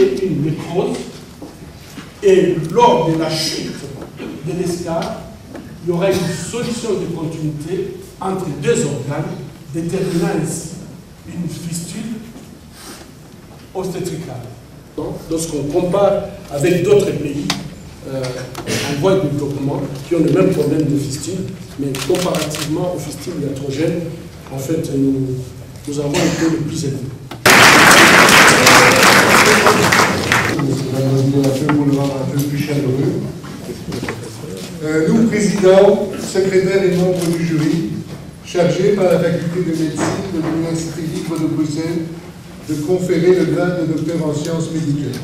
ait une nécrose, et lors de la chute de l'escar, il y aura une solution de continuité entre deux organes, déterminant ainsi une fistule obstétricale. Donc, lorsqu'on compare avec d'autres pays en voie de développement qui ont le même problème de fistule, mais comparativement aux fistules iatrogènes, en fait, nous avons été le plus élevés. Pour le rendre un peu plus chaleureux. Nous, président, secrétaire et membres du jury, chargés par la faculté de médecine de l'Université libre de Bruxelles de conférer le grade de docteur en sciences médicales.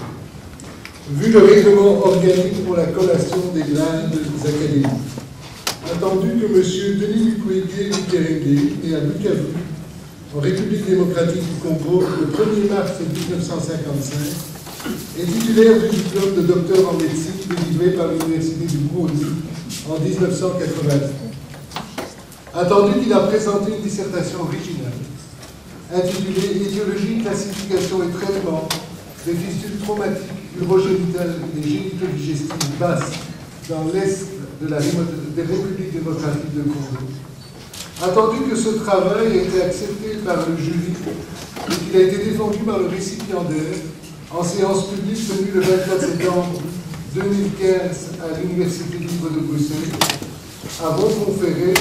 Vu le règlement organique pour la collation des grades académiques, attendu que M. Denis Mukwege Mukwege né à Bukavu, en République démocratique du Congo, le 1er mars 1955, est titulaire du diplôme de docteur en médecine délivré par l'Université du Burundi en 1980. Attendu qu'il a présenté une dissertation originale intitulée Étiologie, classification et traitement des fistules traumatiques urogénitales et génito-digestives basses dans l'Est de la République démocratique du Congo. Attendu que ce travail a été accepté par le jury et qu'il a été défendu par le récipiendaire en séance publique tenue le 24 septembre 2015 à l'Université libre de Bruxelles, avons conféré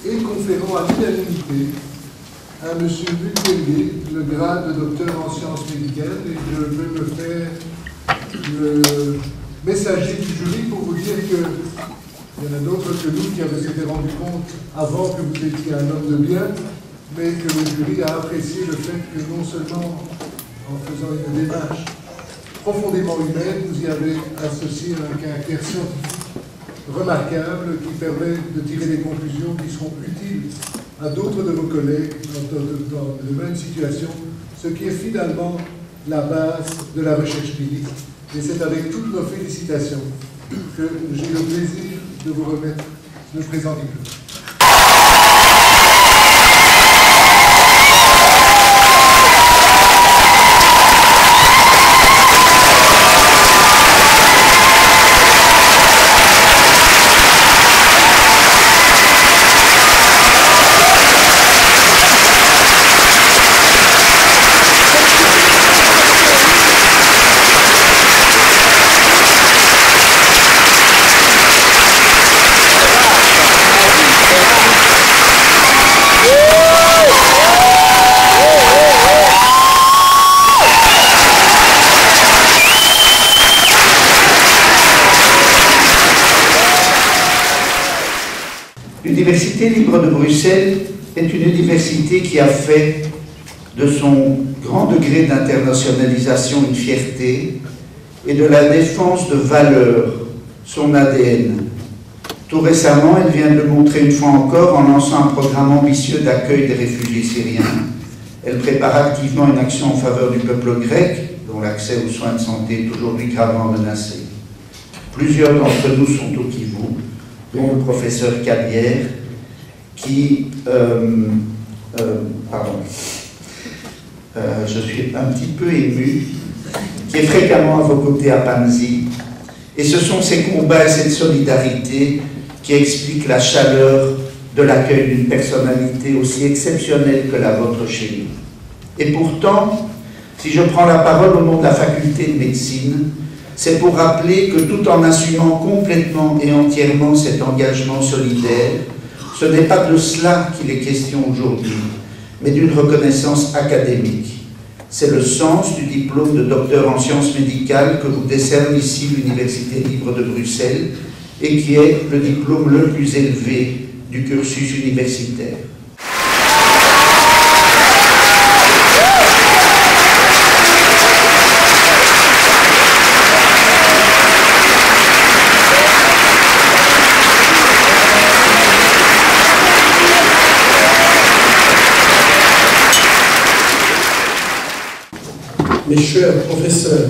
et conférons à l'unanimité à M. Mukwege le grade de docteur en sciences médicales, et je veux me faire le messager du jury pour vous dire que il y en a d'autres que nous qui s'étaient rendu compte avant que vous étiez un homme de bien, mais que le jury a apprécié le fait que non seulement en faisant une démarche profondément humaine, vous y avez associé un caractère scientifique remarquable qui permet de tirer des conclusions qui seront utiles à d'autres de vos collègues dans de même situation, ce qui est finalement la base de la recherche clinique. Et c'est avec toutes nos félicitations que j'ai le plaisir de vous remettre le présent diplôme. L'Université libre de Bruxelles est une université qui a fait de son grand degré d'internationalisation une fierté et de la défense de valeurs son ADN. Tout récemment, elle vient de le montrer une fois encore en lançant un programme ambitieux d'accueil des réfugiés syriens. Elle prépare activement une action en faveur du peuple grec, dont l'accès aux soins de santé est aujourd'hui gravement menacé. Plusieurs d'entre nous sont au Kivu, dont le professeur Cabière, qui... je suis un petit peu ému, qui est fréquemment à vos côtés à Panzi. Et ce sont ces combats et cette solidarité qui expliquent la chaleur de l'accueil d'une personnalité aussi exceptionnelle que la vôtre chez nous. Et pourtant, si je prends la parole au nom de la faculté de médecine, c'est pour rappeler que tout en assumant complètement et entièrement cet engagement solidaire, ce n'est pas de cela qu'il est question aujourd'hui, mais d'une reconnaissance académique. C'est le sens du diplôme de docteur en sciences médicales que vous décerne ici l'Université libre de Bruxelles et qui est le diplôme le plus élevé du cursus universitaire. Mes chers professeurs,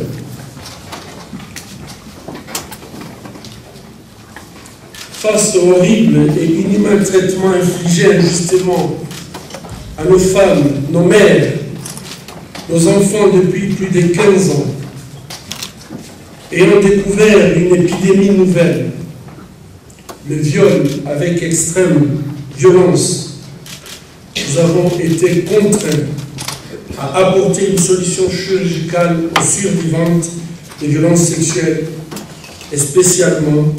face au horrible et inhumain traitement infligé injustement à nos femmes, nos mères, nos enfants depuis plus de 15 ans, ayant découvert une épidémie nouvelle, le viol avec extrême violence, nous avons été contraints à apporter une solution chirurgicale aux survivantes de violences sexuelles et spécialement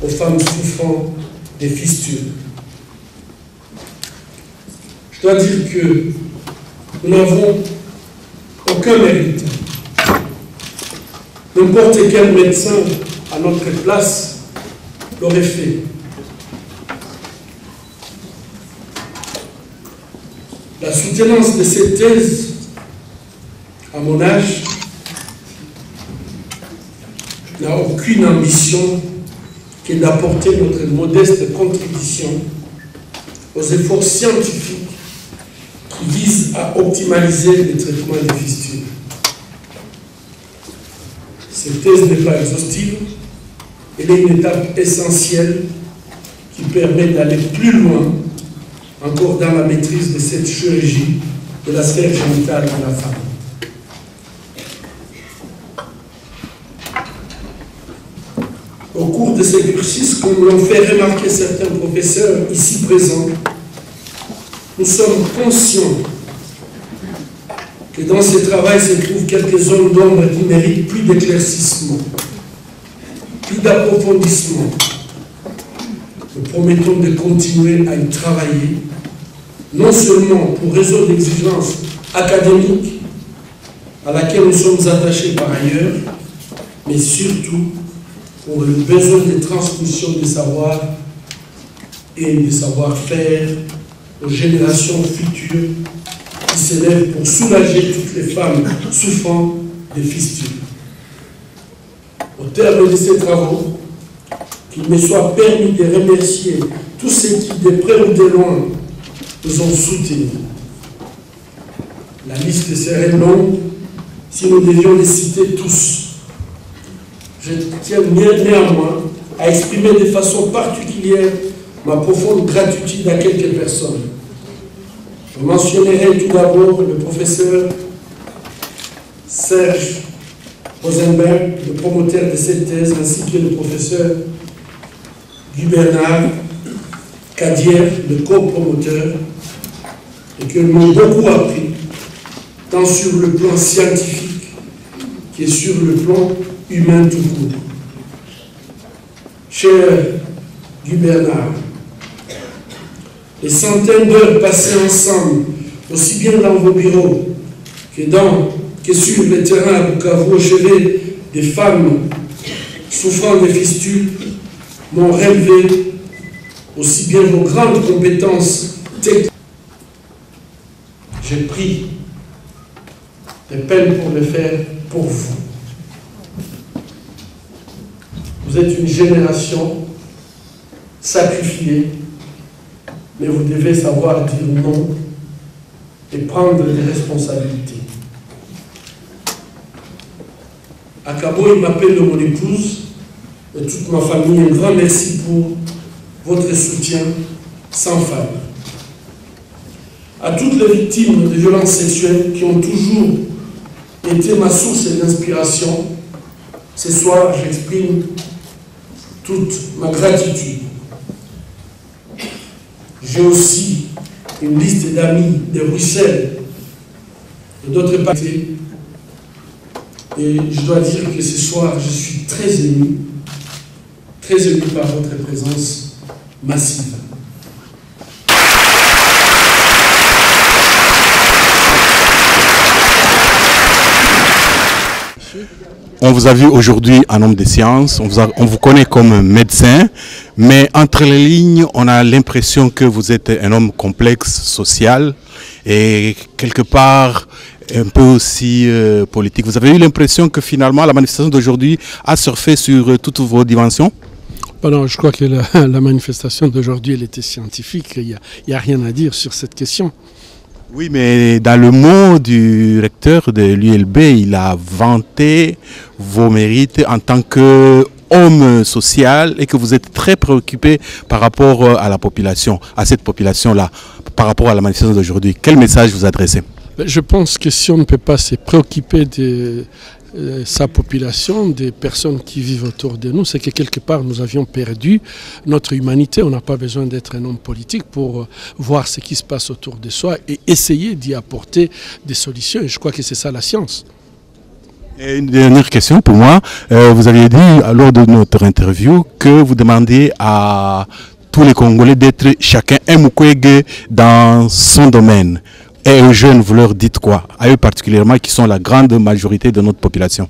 aux femmes souffrant des fistules. Je dois dire que nous n'avons aucun mérite. N'importe quel médecin à notre place l'aurait fait. La soutenance de cette thèse, à mon âge, n'a aucune ambition que d'apporter notre modeste contribution aux efforts scientifiques qui visent à optimaliser le traitement des fistules. Cette thèse n'est pas exhaustive, elle est une étape essentielle qui permet d'aller plus loin encore dans la maîtrise de cette chirurgie de la sphère génitale de la femme. Au cours de ces cursus, comme l'ont fait remarquer certains professeurs ici présents, nous sommes conscients que dans ce travail se trouvent quelques zones d'ombre qui méritent plus d'éclaircissement, plus d'approfondissement. Nous promettons de continuer à y travailler, non seulement pour résoudre l'exigence académique à laquelle nous sommes attachés par ailleurs, mais surtout pour le besoin de transmission des savoirs et des savoir-faire aux générations futures qui s'élèvent pour soulager toutes les femmes souffrant des fistules. Au terme de ces travaux, qu'il me soit permis de remercier tous ceux qui, de près ou de loin, nous ont soutenus. La liste serait longue si nous devions les citer tous. Je tiens néanmoins à exprimer de façon particulière ma profonde gratitude à quelques personnes. Je mentionnerai tout d'abord le professeur Serge Rosenberg, le promoteur de cette thèse, ainsi que le professeur Guy Bernard Cadière, le co-promoteur, et que m'ont beaucoup appris, tant sur le plan scientifique que sur le plan humain tout court. Cher Guy Bernard, les centaines d'heures passées ensemble, aussi bien dans vos bureaux que sur le terrain à Bukavu, au chevet des femmes souffrant de fistules, m'ont relevé aussi bien vos grandes compétences techniques. J'ai pris des peines pour le faire pour vous. Vous êtes une génération sacrifiée, mais vous devez savoir dire non et prendre des responsabilités. À Cabo, il m'appelle de mon épouse et toute ma famille. Un grand merci pour votre soutien sans faille. À toutes les victimes de violences sexuelles qui ont toujours été ma source d'inspiration, ce soir, j'exprime toute ma gratitude. J'ai aussi une liste d'amis de Bruxelles et d'autres parties. Et je dois dire que ce soir, je suis très ému par votre présence massive. On vous a vu aujourd'hui un homme de science, on vous connaît comme médecin, mais entre les lignes, on a l'impression que vous êtes un homme complexe, social et quelque part un peu aussi politique. Vous avez eu l'impression que finalement la manifestation d'aujourd'hui a surfé sur toutes vos dimensions? Non, je crois que la manifestation d'aujourd'hui, elle était scientifique. Il n'y a rien à dire sur cette question. Oui, mais dans le mot du recteur de l'ULB, il a vanté vos mérites en tant qu'homme social et que vous êtes très préoccupé par rapport à la population, à cette population-là, par rapport à la manifestation d'aujourd'hui. Quel message vous adressez? Je pense que si on ne peut pas se préoccuper de sa population, des personnes qui vivent autour de nous, c'est que quelque part nous avions perdu notre humanité. On n'a pas besoin d'être un homme politique pour voir ce qui se passe autour de soi et essayer d'y apporter des solutions. Et je crois que c'est ça la science. Et une dernière question pour moi. Vous aviez dit lors de notre interview que vous demandiez à tous les Congolais d'être chacun un Mukwege dans son domaine. Et aux jeunes, vous leur dites quoi? À eux particulièrement, qui sont la grande majorité de notre population.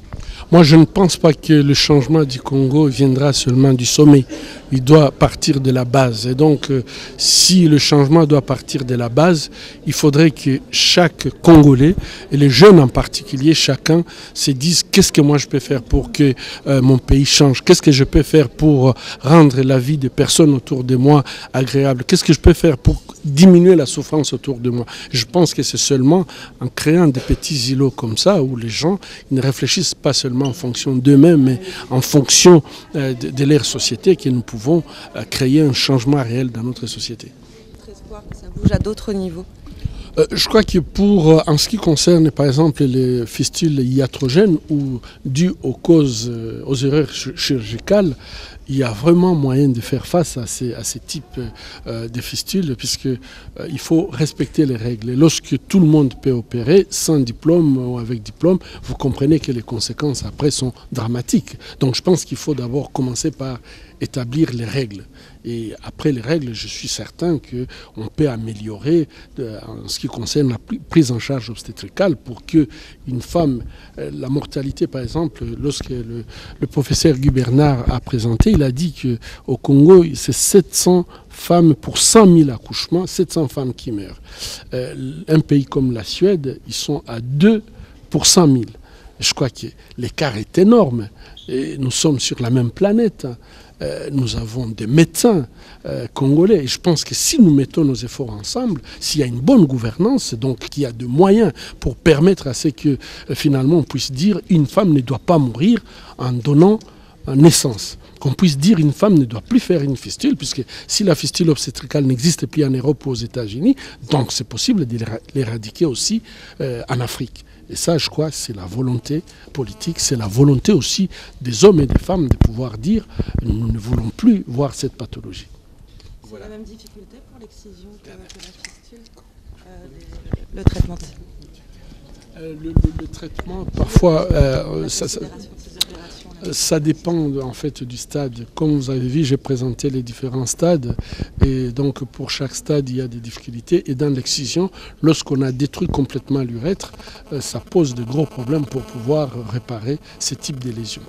Moi, je ne pense pas que le changement du Congo viendra seulement du sommet. Il doit partir de la base. Et donc, si le changement doit partir de la base, il faudrait que chaque Congolais, et les jeunes en particulier, chacun se dise qu'est-ce que moi je peux faire pour que mon pays change? Qu'est-ce que je peux faire pour rendre la vie des personnes autour de moi agréable? Qu'est-ce que je peux faire pour diminuer la souffrance autour de moi? Je pense que c'est seulement en créant des petits îlots comme ça où les gens ne réfléchissent pas seulement en fonction d'eux-mêmes, mais en fonction de leur société que nous pouvons créer un changement réel dans notre société. Votre espoir que ça bouge à d'autres niveaux? Je crois que en ce qui concerne par exemple les fistules iatrogènes ou dues aux erreurs chirurgicales, il y a vraiment moyen de faire face à ces types de fistules puisqu'il faut respecter les règles. Et lorsque tout le monde peut opérer sans diplôme ou avec diplôme, vous comprenez que les conséquences après sont dramatiques. Donc je pense qu'il faut d'abord commencer par établir les règles. Et après les règles, je suis certain qu'on peut améliorer en ce qui concerne la prise en charge obstétricale pour qu'une femme, la mortalité par exemple, lorsque le professeur Guy Bernard a présenté, il a dit qu'au Congo, c'est 700 femmes pour 100 000 accouchements, 700 femmes qui meurent. Un pays comme la Suède, ils sont à 2 pour 100 000. Je crois que l'écart est énorme. Et nous sommes sur la même planète. Nous avons des médecins congolais. Et je pense que si nous mettons nos efforts ensemble, s'il y a une bonne gouvernance, donc qu'il y a de moyens pour permettre à ce que finalement on puisse dire une femme ne doit pas mourir en donnant naissance. Qu'on puisse dire une femme ne doit plus faire une fistule, puisque si la fistule obstétricale n'existe plus en Europe ou aux États-Unis, donc c'est possible de l'éradiquer aussi en Afrique. Et ça, je crois, c'est la volonté politique, c'est la volonté aussi des hommes et des femmes de pouvoir dire nous ne voulons plus voir cette pathologie. C'est la même difficulté pour l'excision que la fistule, le traitement. Le traitement, parfois, ça dépend en fait du stade. Comme vous avez vu, j'ai présenté les différents stades et donc pour chaque stade il y a des difficultés. Et dans l'excision, lorsqu'on a détruit complètement l'urètre, ça pose de gros problèmes pour pouvoir réparer ce type de lésions.